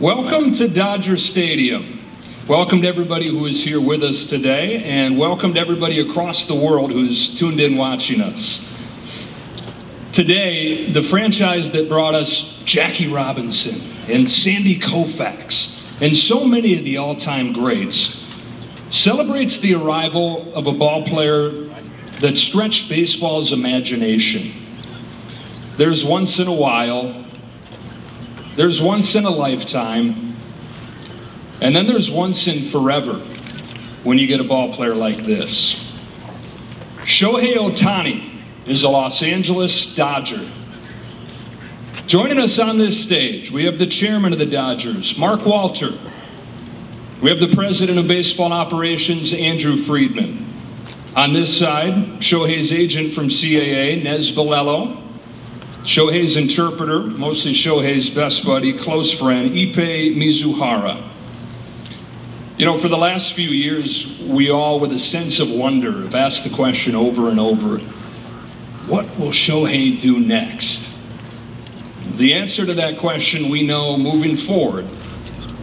Welcome to Dodger Stadium. Welcome to everybody who is here with us today, and welcome to everybody across the world who's tuned in watching us. Today, the franchise that brought us Jackie Robinson and Sandy Koufax and so many of the all-time greats celebrates the arrival of a ball player that stretched baseball's imagination. There's once in a while, there's once in a lifetime, and then there's once in forever when you get a ball player like this. Shohei Ohtani is a Los Angeles Dodger. Joining us on this stage, we have the chairman of the Dodgers, Mark Walter. We have the president of baseball operations, Andrew Friedman. On this side, Shohei's agent from CAA, Nez Valello. Shohei's interpreter, mostly Shohei's best buddy, close friend, Ippei Mizuhara. You know, for the last few years, we all, with a sense of wonder, have asked the question over and over, what will Shohei do next? The answer to that question we know moving forward.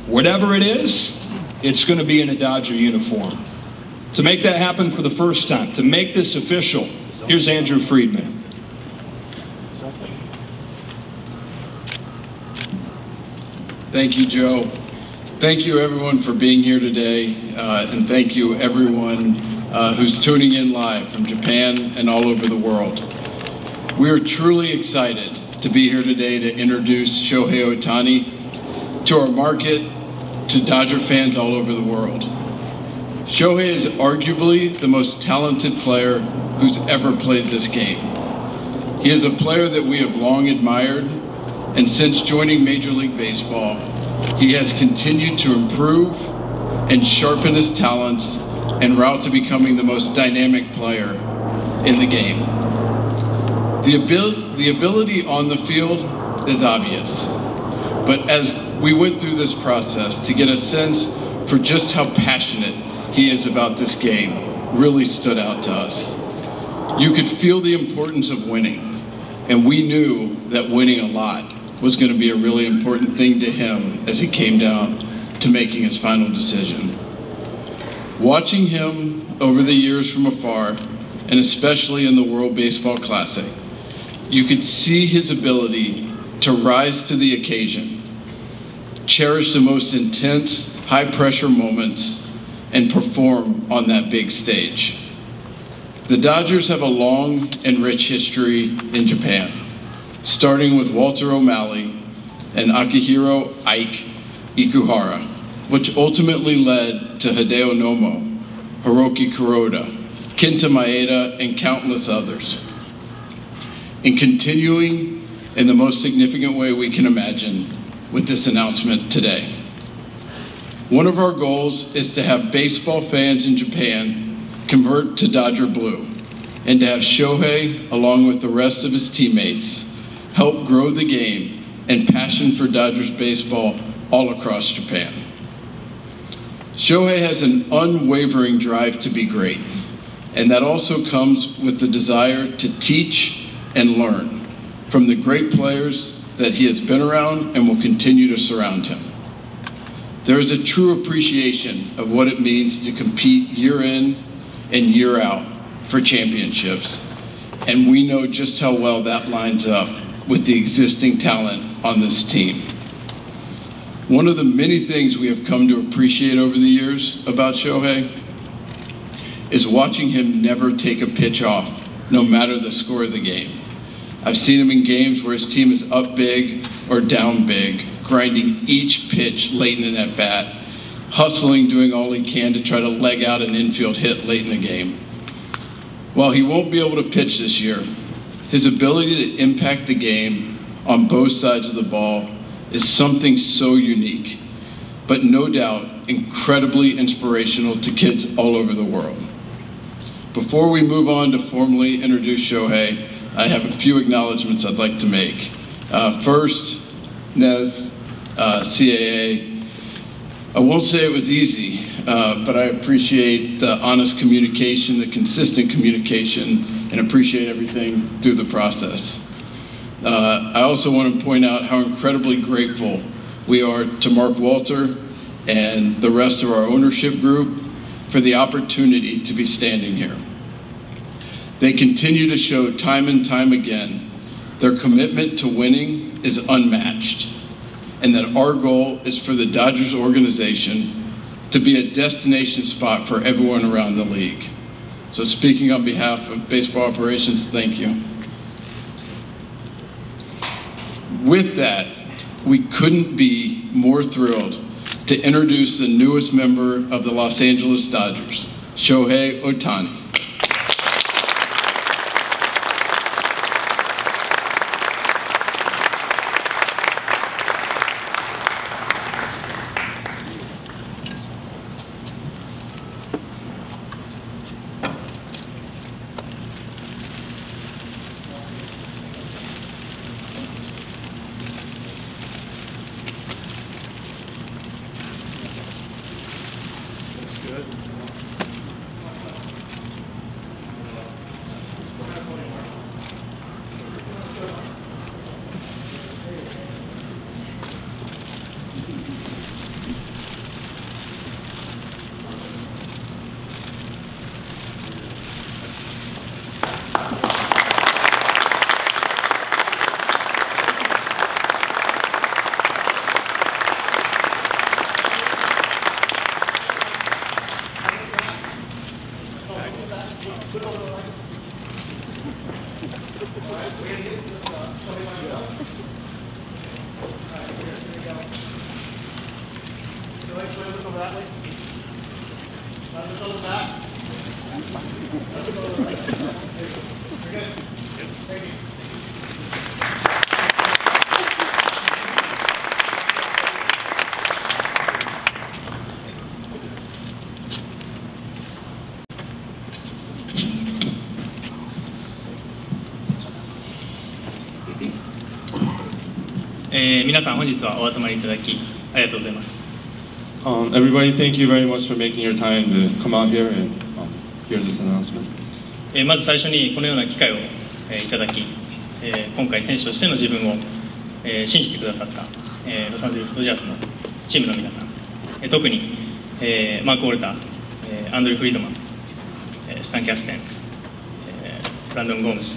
Whatever it is, it's going to be in a Dodger uniform. To make that happen for the first time, to make this official, here's Andrew Friedman. Thank you, Joe. Thank you, everyone, for being here today, and thank you, everyone who's tuning in live from Japan and all over the world. We are truly excited to be here today to introduce Shohei Ohtani to our market, to Dodger fans all over the world. Shohei is arguably the most talented player who's ever played this game. He is a player that we have long admired, and since joining Major League Baseball, he has continued to improve and sharpen his talents en route to becoming the most dynamic player in the game. The ability on the field is obvious, but as we went through this process to get a sense for just how passionate he is about this game really stood out to us. You could feel the importance of winning, and we knew that winning a lot was going to be a really important thing to him as he came down to making his final decision. Watching him over the years from afar, and especially in the World Baseball Classic, you could see his ability to rise to the occasion, cherish the most intense, high-pressure moments, and perform on that big stage. The Dodgers have a long and rich history in Japan, starting with Walter O'Malley and Akihiro Ike Ikuhara, which ultimately led to Hideo Nomo, Hiroki Kuroda, Kenta Maeda, and countless others. And continuing in the most significant way we can imagine with this announcement today. One of our goals is to have baseball fans in Japan convert to Dodger Blue, and to have Shohei, along with the rest of his teammates, help grow the game and passion for Dodgers baseball all across Japan. Shohei has an unwavering drive to be great, and that also comes with the desire to teach and learn from the great players that he has been around and will continue to surround him. There is a true appreciation of what it means to compete year in and year out for championships, and we know just how well that lines up with the existing talent on this team. One of the many things we have come to appreciate over the years about Shohei is watching him never take a pitch off, no matter the score of the game. I've seen him in games where his team is up big or down big, grinding each pitch late in an at-bat, hustling, doing all he can to try to leg out an infield hit late in the game. While he won't be able to pitch this year, his ability to impact the game on both sides of the ball is something so unique, but no doubt incredibly inspirational to kids all over the world. Before we move on to formally introduce Shohei, I have a few acknowledgments I'd like to make. First, Nez, CAA. I won't say it was easy, but I appreciate the honest communication, the consistent communication, and appreciate everything through the process. I also want to point out how incredibly grateful we are to Mark Walter and the rest of our ownership group for the opportunity to be standing here. They continue to show time and time again their commitment to winning is unmatched, and that our goal is for the Dodgers organization to be a destination spot for everyone around the league. So speaking on behalf of baseball operations, thank you. With that, we couldn't be more thrilled to introduce the newest member of the Los Angeles Dodgers, Shohei Ohtani.皆さん本日はお集まりいただきありがとうございます。Everybody, thank you very much for making your time to come out here and hear this announcement. まず最初にこのような機会をいただき、今回選手としての自分を信じてくださったロサンゼルス・ドジャースのチームの皆さん、特にマーク・ウォルター、アンドリュー・フリードマン、スタン・キャステン、ランドン・ゴームズ、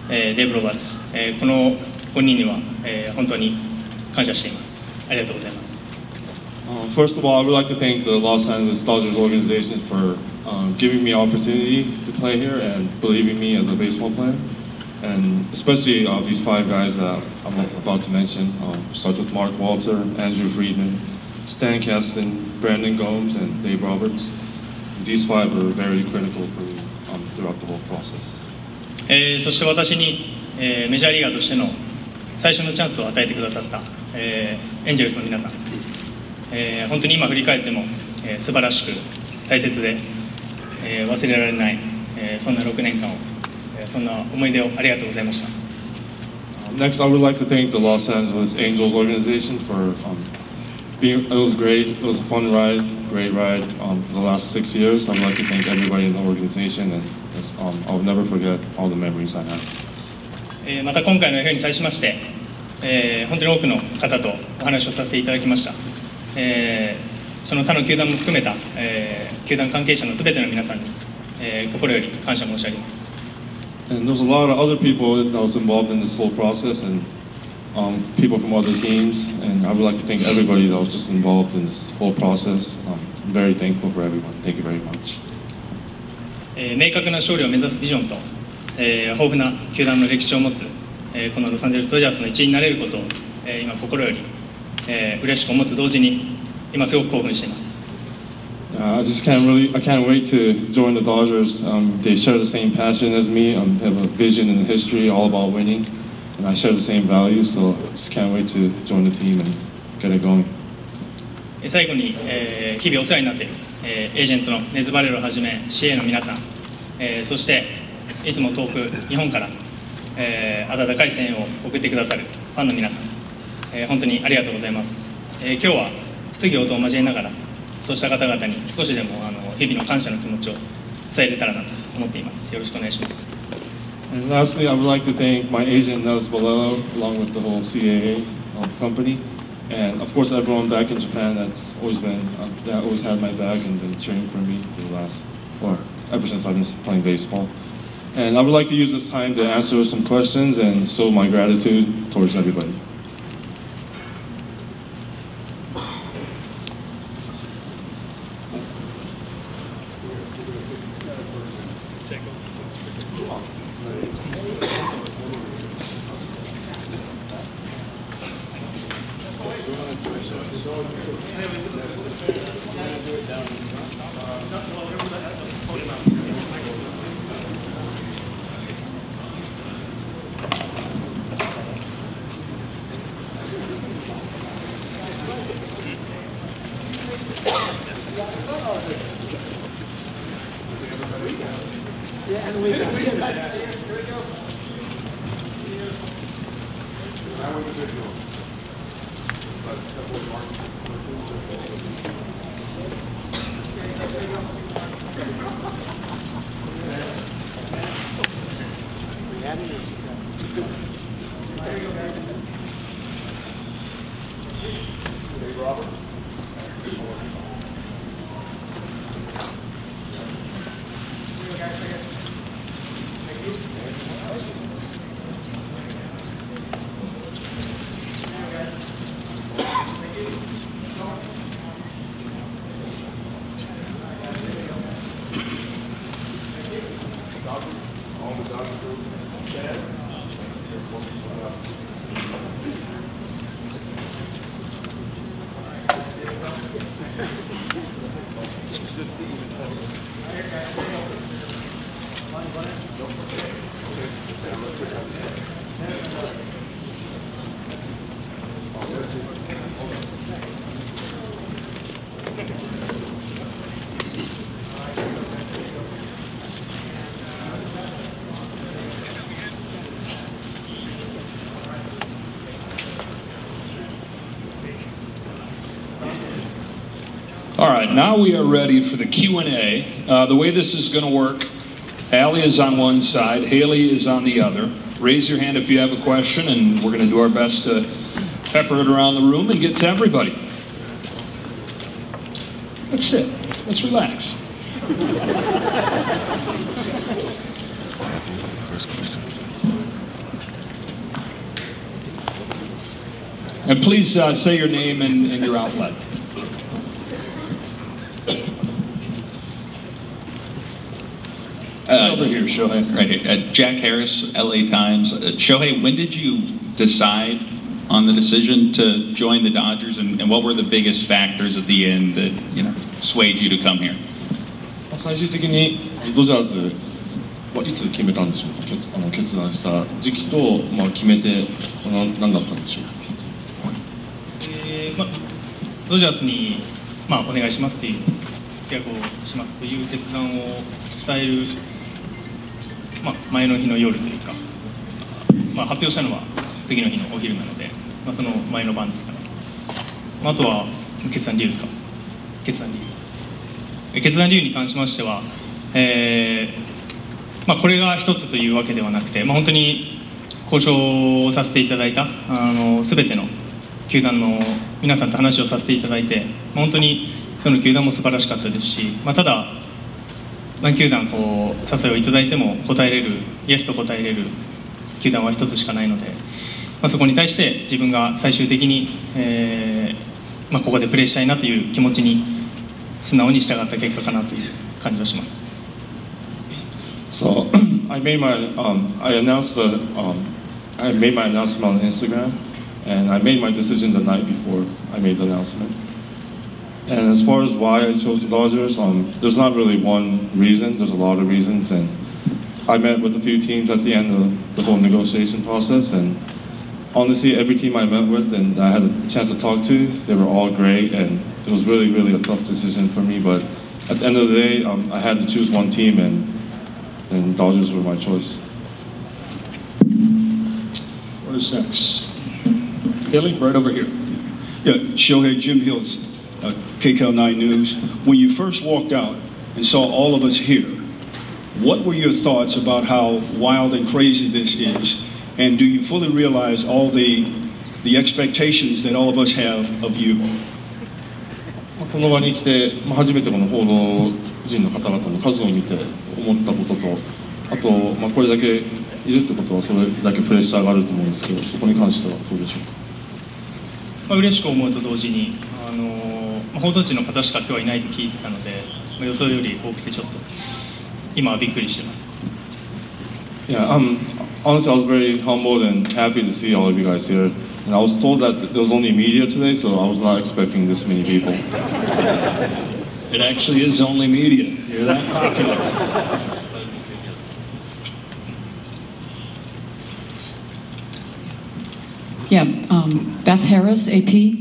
デーブ・ロバーツ、この5人には本当に感謝しています。ありがとうございます。First of all, I would like to thank the Los Angeles Dodgers organization for giving me opportunity to play here and believing me as a baseball player. And especially these 5 guys that I'm about to mention. Starts with Mark Walter, Andrew Friedman, Stan Kasten, Brandon Gomes, and Dave Roberts. These 5 were very critical for me throughout the whole process. そして私に、メジャーリーガーとしての最初のチャンスを与えてくださった、エンジェルスの皆さん、本当に今振り返っても、素晴らしく大切で、忘れられない、そんな6年間を、そんな思い出をありがとうございました。Next, I would like to thank the Los Angeles Angels organization for being. It was great. It was a fun ride, great ride for the last 6 years. I would like to thank everybody in the organization, and I'll never forget all the memories I have. また今回の FA に際しまして、本当に多くの方とお話をさせていただきました。その他の球団も含めた、球団関係者のすべての皆さんに、心より感謝申し上げます。And there's a lot of other people that was involved in this whole process, and people from other teams, and I would like to thank everybody that was just involved in this whole process. I'm very thankful for everyone. Thank you very much. 明確な勝利を目指すビジョンと、豊富な球団の歴史を持つ、このロサンゼルス・ドジャースの一員になれることを、今心より、嬉しく思って同時に今すごく興奮しています。I can't wait to join the Dodgers. They share the same passion as me. They have a vision and a history all about winning, and I share the same values. So I just can't wait to join the team and get it going. 最後に、日々お世話になっている、エージェントのネズ・バレロをはじめ CA の皆さん、そしていつも遠く日本から、温かい声援を送ってくださるファンの皆さん、本当にありがとうございます。今日は質疑応答を交えながらそうした方々に少しでも日々の感謝の気持ちを伝えれたらなと思っています。よろしくお願いします。And lastly, I would like to thank my agent Nellis Bolello, along with the whole CAA company. And of course, everyone back in Japan that's always been, that always had my back and been cheering for me for the last, or ever since I've been playing baseball. And I would like to use this time to answer some questions and show my gratitude towards everybody. All right, now we are ready for the Q&A. The way this is going to work, Allie is on one side, Haley is on the other. Raise your hand if you have a question, and we're going to do our best to pepper it around the room and get to everybody. Let's sit. Let's relax. And please say your name and your outlet. Over here, Shohei. Right here. Jack Harris, LA Times. Shohei, when did you decide on the decision to join the Dodgers, and what were the biggest factors at the end that, swayed you to come here? 最終的にドジャースはいつ決めたんでしょうか。決断した時期と、決めて何だったんでしょうか。ドジャースに、お願いしますという契約をしますという決断を伝える、前の日の夜というか、発表したのは次の日のお昼なので、その前の晩ですから、あとは決断理由ですか。決断理由に関しましては、これが一つというわけではなくて、本当に交渉をさせていただいたすべての球団の皆さんと話をさせていただいて、本当にどの球団も素晴らしかったですし、ただ何球団誘いをいただいても答えれる、イエスと答えれる球団は一つしかないので、そこに対して自分が最終的に、ここでプレーしたいなという気持ちに素直に従った結果かなという感じはします。So I made my I announced I made my announcement on Instagram, and I made my decision the night before I made the announcement. And as far as why I chose the Dodgers, there's not really one reason. There's a lot of reasons, and I met with a few teams at the end of the whole negotiation process, and honestly, every team I met with and I had a chance to talk to, they were all great, and it was really, really a tough decision for me. But at the end of the day, I had to choose one team, and Dodgers were my choice. What is next? Haley, right over here. Yeah, Shohei, Jim Hills, KCAL 9 News. When you first walked out and saw all of us here, what were your thoughts about how wild and crazy this is? And do you fully realize all the the expectations that all of us have of you. この場に来て、初めてこの報道陣の方々の数を見て思ったことと、あと、これだけいるってことはそれだけプレッシャーがあると思うんですけど、そこに関してはどうでしょうか。嬉しく思うと同時に、報道陣の方しか今日はいないと聞いてたので、予想より多くてちょっと今はびっくりしてます。Yeah, honestly, I was very humbled and happy to see all of you guys here. And I was told that there was only media today, so I was not expecting this many people. It actually is only media. You're that popular. Yeah, Beth Harris, AP.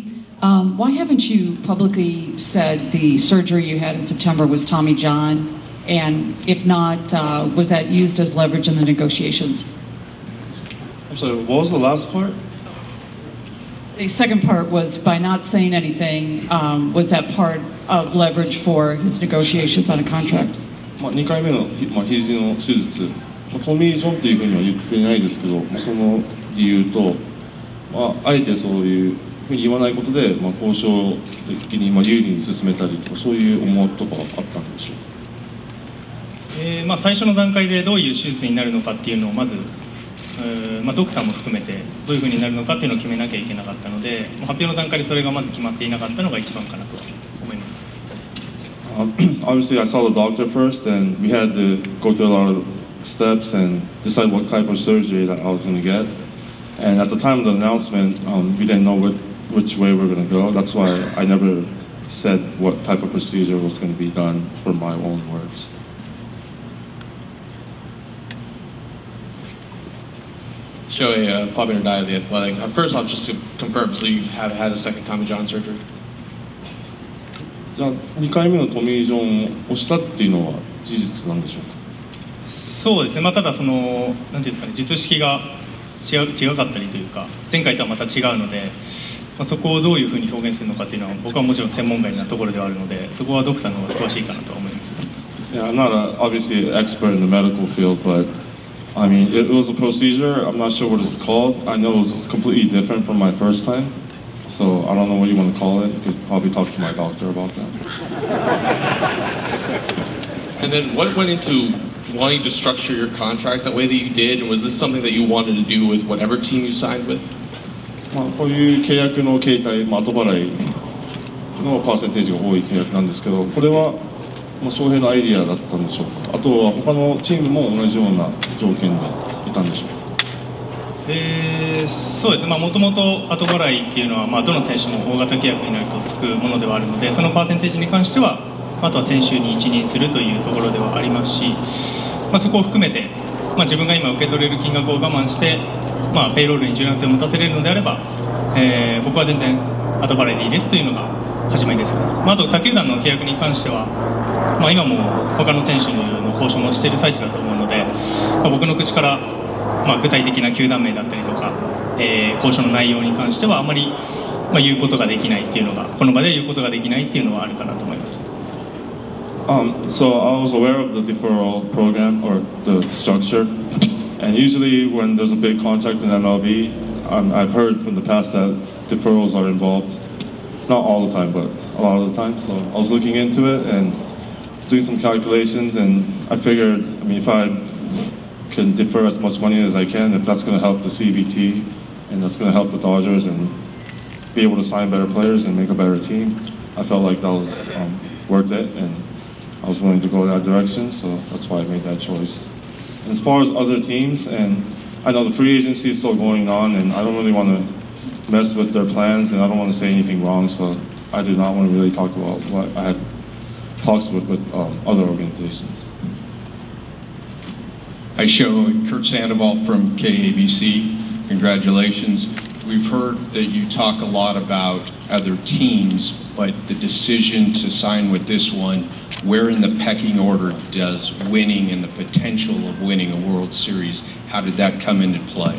Why haven't you publicly said the surgery you had in September was Tommy John? And if not, was that used as leverage in the negotiations? I'm sorry, what was the last part? The second part was by not saying anything, was that part of leverage for his negotiations on a contract? 2回目の肘の手術、トミー・ジョンっていうふうには言ってないですけど、その理由と、あえてそういうふうに言わないことで、交渉的に有利に進めたりとか、そういう思惑とかはあったんでしょうか。最初の段階でどういう手術になるのかっていうのをまず、ドクターも含めてどういうふうになるのかっていうのを決めなきゃいけなかったので、発表の段階でそれがまず決まっていなかったのが一番かなと思います。Obviously, I saw the doctor first, and we had to go through a lot of steps and decide what type of surgery that I was going to get. And at the time of the announcement, we didn't know which way we were going to go. That's why I never said what type of procedure was going to be done for my own words. Shohei, Bobby Nadai of The Athletic. First off, just to confirm, so you have had a second Tommy John surgery? じゃあ2回目のトミー・ジョンをしたっていうのは事実なんでしょうか。そうですね、ただそのなんていうんですかね、術式が違かったりというか、前回とはまた違うので、そこをどういうふうに表現するのかっていうのは僕はもちろん専門外なところではあるので、そこはドクターの方が詳しいかなと思います。Yeah, I'm not obviously an expert in the medical field, but I mean, it was a procedure. I'm not sure what it's called. I know it was completely different from my first time. So I don't know what you want to call it. You could probably talk to my doctor about that. And then what went into wanting to structure your contract that way that you did? And was this something that you wanted to do with whatever team you signed with? こういう契約の形態、後払いのパーセンテージが多い契約なんですけど、これは翔平のアイディアだったんでしょうか。あとは他のチームも同じような条件でいたんでしょうか。そうですね、もともと後払いっていうのは、どの選手も大型契約になるとつくものではあるので、そのパーセンテージに関しては、あとは選手に一任するというところではありますし、そこを含めて、自分が今受け取れる金額を我慢して、ペイロールに柔軟性を持たせれるのであれば、僕は全然後払いでいいですというのが始まりです。あと他球団の契約に関しては、今も他の選手の交渉もしている最中だと思うので、僕の口から、具体的な球団名だったりとか、交渉の内容に関してはあまり、言うことができないっていうのが、この場で言うことができないっていうのはあるかなと思います。So I was aware of the deferral program or the structure, and usually when there's a big contract in MLB, I've heard from the past that deferrals are involved. Not all the time, but a lot of the time. So I was looking into it and doing some calculations, and I figured, I mean, if I can defer as much money as I can, if that's going to help the CBT and that's going to help the Dodgers and be able to sign better players and make a better team, I felt like that was worth it, and I was willing to go that direction, so that's why I made that choice. And as far as other teams, and I know the free agency is still going on, and I don't really want to mess with their plans, and I don't want to say anything wrong, so I do not want to really talk about what I had talks with other organizations. Hi, Shohei. Kurt Sandoval from KABC. Congratulations. We've heard that you talk a lot about other teams, but the decision to sign with this one, where in the pecking order does winning and the potential of winning a World Series, how did that come into play?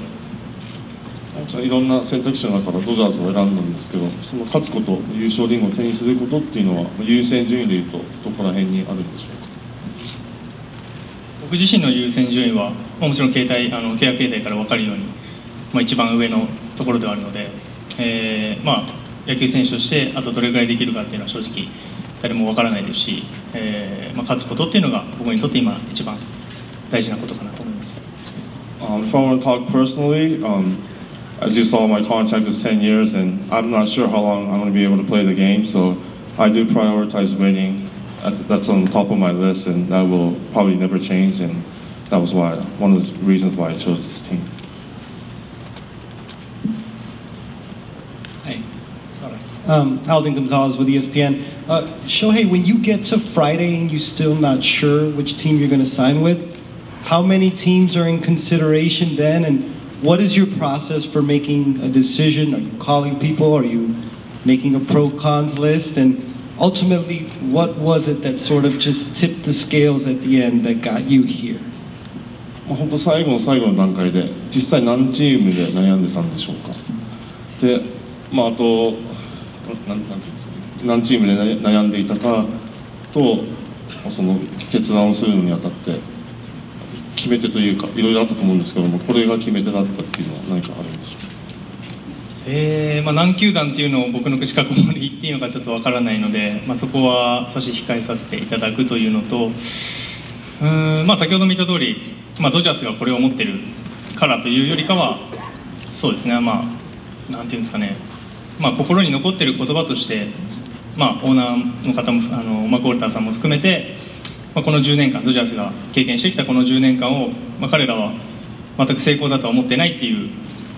いろんな選択肢の中からドジャースを選んだんですけど、その勝つこと、優勝リングを手にすることっていうのは優先順位でいうとどこら辺にあるんでしょうか。僕自身の優先順位はもちろん契約形態から分かるように、一番上のところではあるので、まあ、野球選手としてあとどれぐらいできるかっていうのは正直誰もわからないですし、まあ、勝つことっていうのが僕にとって今一番大事なことかなと思います。If I want to talk personally, as you saw, my contract is 10 years, and I'm not sure how long I'm going to be able to play the game, so I do prioritize winning. That's on the top of my list, and that will probably never change, and that was one of the reasons why I chose this team. Alden Gonzalez with ESPN. Shohei, when you get to Friday and you're still not sure which team you're going to sign with, how many teams are in consideration then, and what is your process for making a decision? Are you calling people? Are you making a pro-cons list? And ultimately, what was it that sort of just tipped the scales at the end that got you here? 本当最後の最後の段階で実際何チームで悩んでたんでしょうか。で、まあ、あと何チームで悩んでいたかとその決断をするのにあたって決め手というかいろいろあったと思うんですけども、これが決め手だったっていうのは何かあるんでしょうか。まあ、何球団っていうのを僕の口からここまで言っていいのかちょっとわからないので、まあ、そこは差し控えさせていただくというのと、まあ、先ほども言った通り、まあ、ドジャースがこれを持ってるからというよりかはそうですね、まあ、なんていうんですかね、まあ、心に残っている言葉として、まあ、オーナーの方もマクオルターさんも含めて、まあ、この10年間ドジャースが経験してきたこの10年間を、まあ、彼らは全く成功だとは思ってないっていう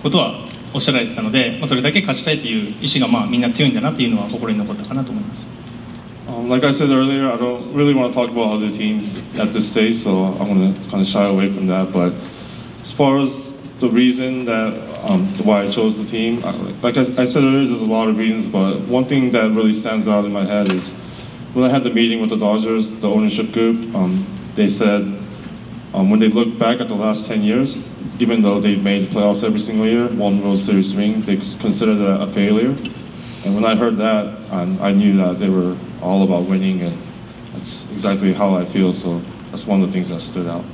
ことはおっしゃられてたので、まあ、それだけ勝ちたいという意思がまあみんな強いんだなというのは心に残ったかなと思います。Like I said earlier, I don't really want to talk about other teams at this stage, so I'm going to kind of shy away from that. But as far as the reason that why I chose the team, like I said earlier, there's a lot of reasons, but one thing that really stands out in my head is when I had the meeting with the Dodgers, the ownership group, they said when they look back at the last 10 years, even though they've made the playoffs every single year, one World Series ring, they consider that a failure. And when I heard that, I knew that they were all about winning, and that's exactly how I feel, so that's one of the things that stood out.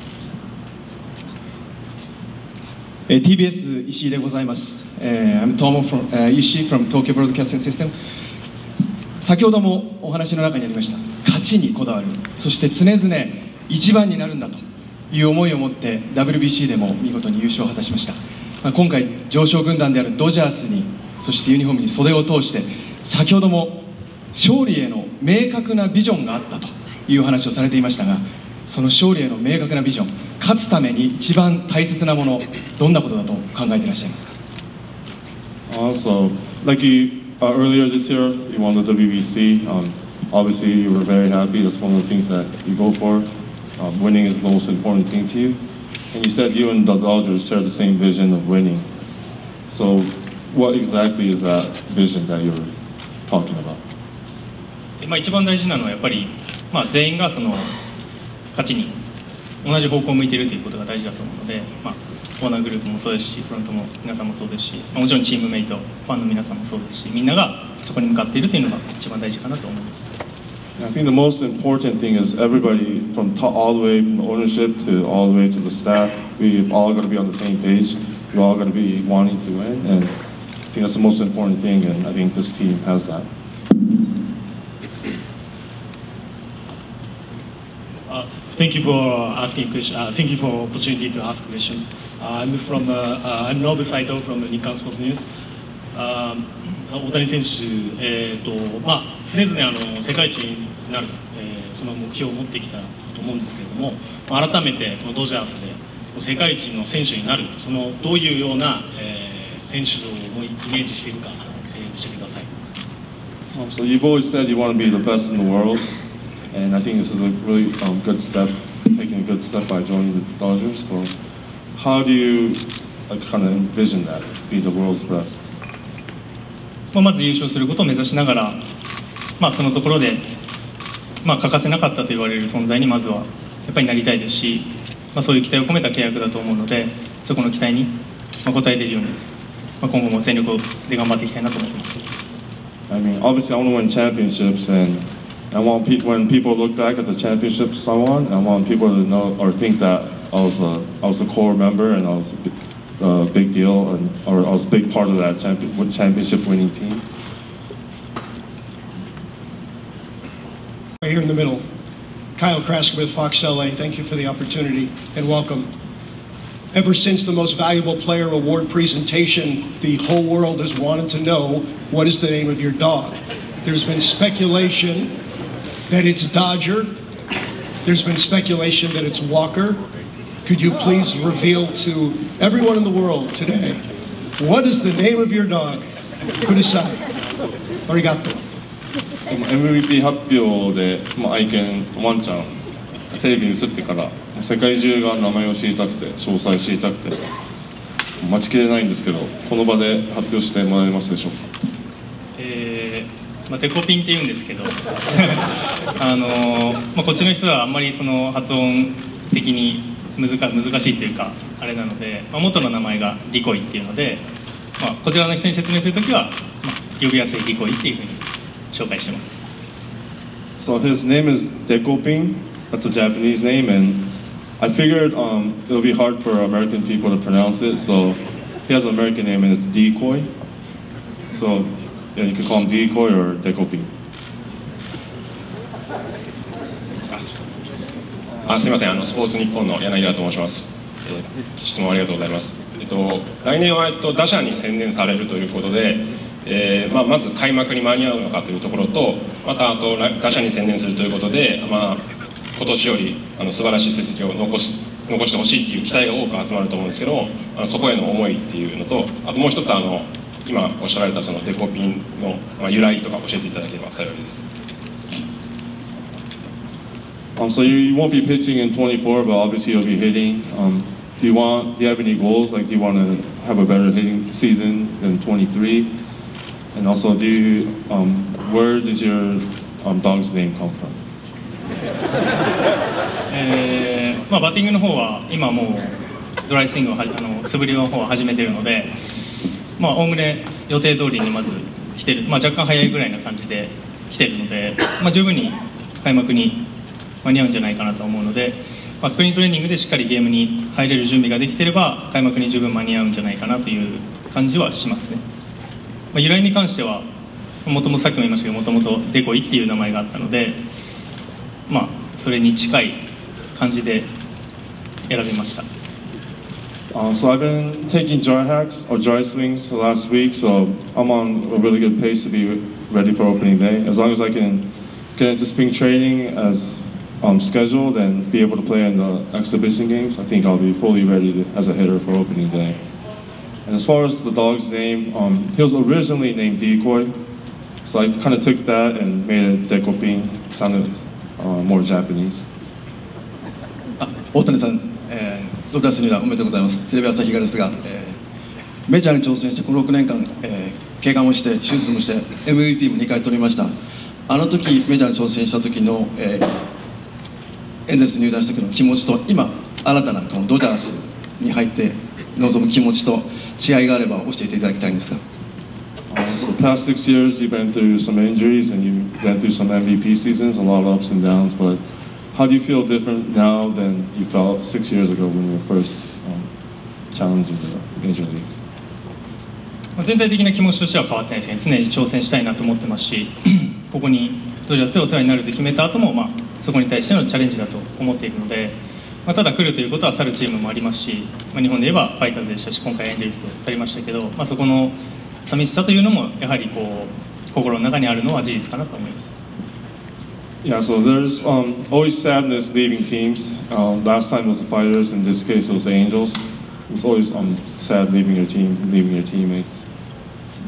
TBS 石井でございます。I'm Tomo from 石井 from Tokyo Broadcasting System。先ほどもお話の中にありました勝ちにこだわる、そして常々一番になるんだという思いを持って WBC でも見事に優勝を果たしました。今回常勝軍団であるドジャースに、そしてユニフォームに袖を通して先ほども勝利への明確なビジョンがあったという話をされていましたが、その勝利への明確なビジョン、勝つために一番大切なもの、どんなことだと考えていらっしゃいますか。Also, like earlier this year, you won the WBC. Obviously, you were very happy. That's one of the things that you go for. Winning is the most important thing to you. And you said you and the Dodgers share the same vision of winning. So, what exactly is that vision that you're talking about? まあ一番大事なのはやっぱり、まあ、全員がその勝ちに同じ方向を向いているということが大事だと思うので、まあ、オーナーグループもそうですし、フロントも皆さんもそうですし、もちろんチームメイト、ファンの皆さんもそうですし、みんながそこに向かっているというのが一番大事かなと思います。I think the most important thing is everybody from all the way from the ownership to all the way to the staff, we all got to be on the same page. We all got to be wanting to win, and I think that's the most important thing, and I think this team has that. Thank you for asking question. Thank you for opportunity to ask question. I'm Nobu Saito from Nikkan Sports News. 大谷選手、まあ、常々世界一になる、その目標を持ってきたと思うんですけれども、改めてこのドジャースで世界一の選手になる、そのどういうような、選手像をイメージしているか、教えてください。So you've always said you want to be the best in the world, and I think this is a really good step, taking a good step by joining the Dodgers. So how do you kind of envision that, be the world's best? まず優勝することを目指しながら、まあ、そのところで、まあ、欠かせなかったと言われる存在にまずはやっぱりなりたいですし、まあ、そういう期待を込めた契約だと思うので、そこの期待に応えれるように、まあ、今後も全力で頑張っていきたいなと思っています。I mean, obviously, I want to win championships, and I want when people look back at the championships I won, I want people to know or think that I was a core member and I was a big deal, or I was a big part of that championship winning team. Right here in the middle, Kyle Krasker with Fox LA. Thank you for the opportunity and welcome. Ever since the Most Valuable Player Award presentation, the whole world has wanted to know what is the name of your dog. There's been speculation that it's Dodger. There's been speculation that it's Walker. Could you please reveal to everyone in the world today, what is the name of your dog? Kudasai. Arigato. MVP 発表で、愛犬ワンちゃんテレビに映ってから世界中が名前を知りたくて詳細知りたくて待ちきれないんですけど、この場で発表してもらえますでしょうか。デコピンって言うんですけどこっちの人はあんまりその発音的に難しいというかあれなので、元の名前がディコイっていうので、こちらの人に説明するときは、呼びやすいディコイっていうふうに紹介してます。So his name is Dekoping. That's a Japanese name, and I figured it'll be hard for American people to pronounce it, so he has an American name and it's Decoy. So yeah, you can call him Decoy or Dekoping. すみません、スポーツニッポンの柳田と申します。質問ありがとうございます。来年は打者に専念されるということで、まず開幕に間に合うのかというところと、またあと打者に専念するということで、今年より素晴らしい成績を残してほしいという期待が多く集まると思うんですけども、そこへの思いっていうのと、あともう一つ今おっしゃられたそのデコピンの由来とか教えていただければ幸いです。So you won't be pitching in 24, but obviously you'll be hitting. Do you have any goals? Like, do you want to have a better hitting season than 23? And also, where does your dog's name come from? バッティングの方は今もうドライスイングを素振りの方は始めているので、おおむね予定通りにまず来てる、若干早いぐらいな感じで来てるので、十分に開幕に間に合うんじゃないかなと思うので、スプリングトレーニングでしっかりゲームに入れる準備ができていれば開幕に十分間に合うんじゃないかなという感じはしますね。由来に関してはもともとさっきも言いましたけど、もともとデコイっていう名前があったので、それに近い感じで選びました。So I've been taking dry hacks or dry swings the last week, so I'm on a really good pace to be ready for opening day. As long as I can get into spring training as scheduled and be able to play in the exhibition games, I think I'll be fully ready as a hitter for opening day. And as far as the dog's name, he was originally named Decoy, so I kind of took that and made it Dekoping. Sounded more Japanese. 大谷さん、ドクタース入団おめでとうございます。テレビ朝日がですが、メジャーに挑戦してこの6年間、怪我もして手術もして MVP も2回取りました。あの時メジャーに挑戦した時の、エンゼルス入団した時の気持ちと今新たなこのドジャースに入って臨む気持ちと違いがあれば教えていただきたいんですが。So the past 6 years you've been through some injuries and you've been through some MVP seasons, a lot of ups and downs, but how do you feel different now than you felt 6 years ago when you were first challenging the major leagues? 全体的な気持ちとしては変わってないですね。常に挑戦したいなと思ってますし、ここにドジャースでお世話になると決めた後も、そこに対してのチャレンジだと思っているので、ただ来るということは去るチームもありますし、日本で言えばファイターズでしたし、今回エンゼルスを去りましたけど、そこの寂しさというのもやはり心の中にあるのは事実かなと思います。Yeah, so there's always sadness leaving teams. Last time it was the Fighters, in this case it was the Angels. It's always sad leaving your team, leaving your teammates.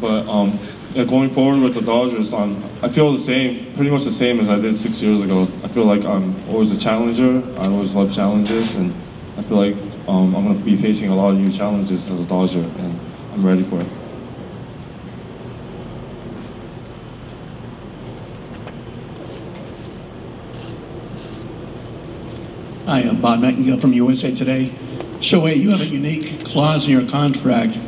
But going forward with the Dodgers, I feel the same, pretty much the same as I did 6 years ago. I feel like I'm always a challenger. I always love challenges, and I feel like I'm going to be facing a lot of new challenges as a Dodger, and I'm ready for it. Hi, I'm Bob Mettengill from USA Today. Shohei, you have a unique clause in your contract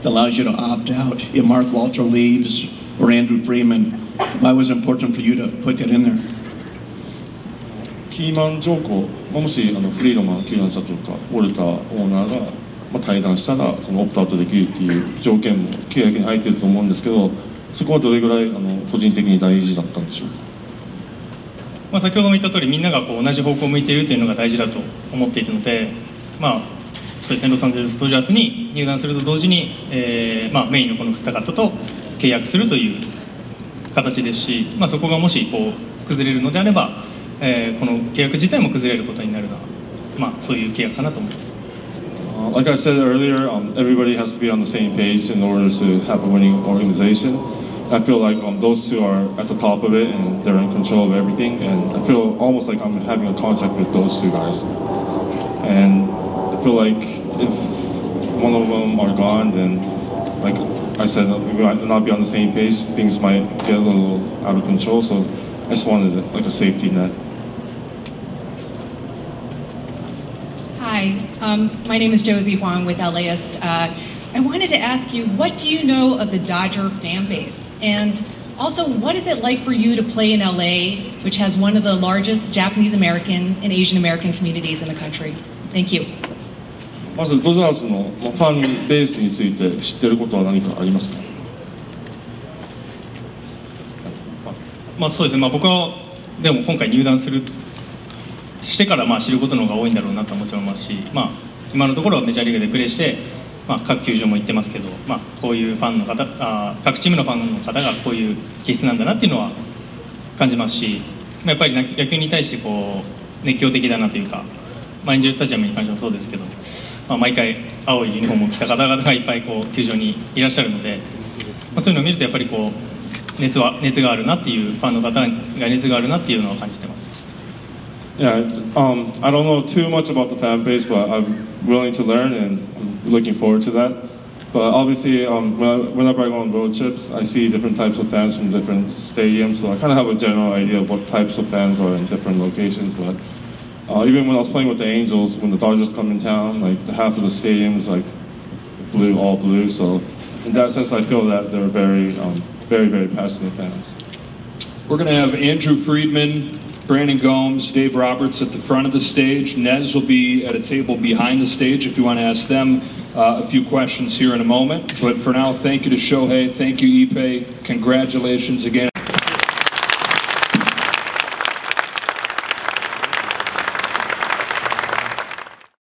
that allows you to opt out if Mark Walter leaves or Andrew Freeman. Why was it important for you to put that in there? キーマン条項、もしフリードマン球団社長かウォルターオーナーが退団したらそのオプトアウトできるっていう条件も契約に入ってると思うんですけど、そこはどれぐらい個人的に大事だったんでしょうか。先ほども言った通り、みんながこう同じ方向を向いているというのが大事だと思っているので、そうですね、ロサンゼルス・ドジャースに入団すると同時に、メインのこの二方と契約するという形ですし、そこがもしこう崩れるのであれば、この契約自体も崩れることになるな、そういう契約かなと思います。Like I said earlier, everybody has to be on the same page in order to have a winning organization. I feel like those two are at the top of it and they're in control of everything, and I feel almost like I'm having a contract with those two guys. And I feel like if one of them are gone, then like I said, we might not be on the same page. Things might get a little out of control. So I just wanted like a safety net. Hi, my name is Josie Huang with LAist. I wanted to ask you, what do you know of the Dodger fan base? And also, what is it like for you to play in LA, which has one of the largest Japanese American and Asian American communities in the country? Thank you. まずドジャースのファンベースについて知っていることは何かありますか。そうですね、僕はでも今回入団してから知ることの方が多いんだろうなともちろん思いますし、今のところはメジャーリーグでプレーして、各球場も行ってますけど、こういうファンの方、各チームのファンの方がこういう気質なんだなっていうのは感じますし、やっぱり野球に対してこう熱狂的だなというか、エンジェルスタジアムに関してもそうですけど、毎回青いユニフォームを着た方々がいっぱいこう球場にいらっしゃるので、そういうのを見るとやっぱりこう熱があるなっていう、ファンの方が熱があるなっていうのを感じてます。Yeah, I don't know too much about the fan base, but I'm willing to learn and I'm looking forward to that. But obviously, whenever I go on road trips, I see different types of fans from different stadiums, so I kind of have a general idea of what types of fans are in different locations. But even when I was playing with the Angels, when the Dodgers come in town, like half of the stadium's like blue, all blue. So in that sense, I feel that they're very, very passionate fans. We're going to have Andrew Friedman, Brandon Gomes, Dave Roberts at the front of the stage. Nez will be at a table behind the stage if you want to ask them a few questions here in a moment. But for now, thank you to Shohei, thank you Ippei, congratulations again.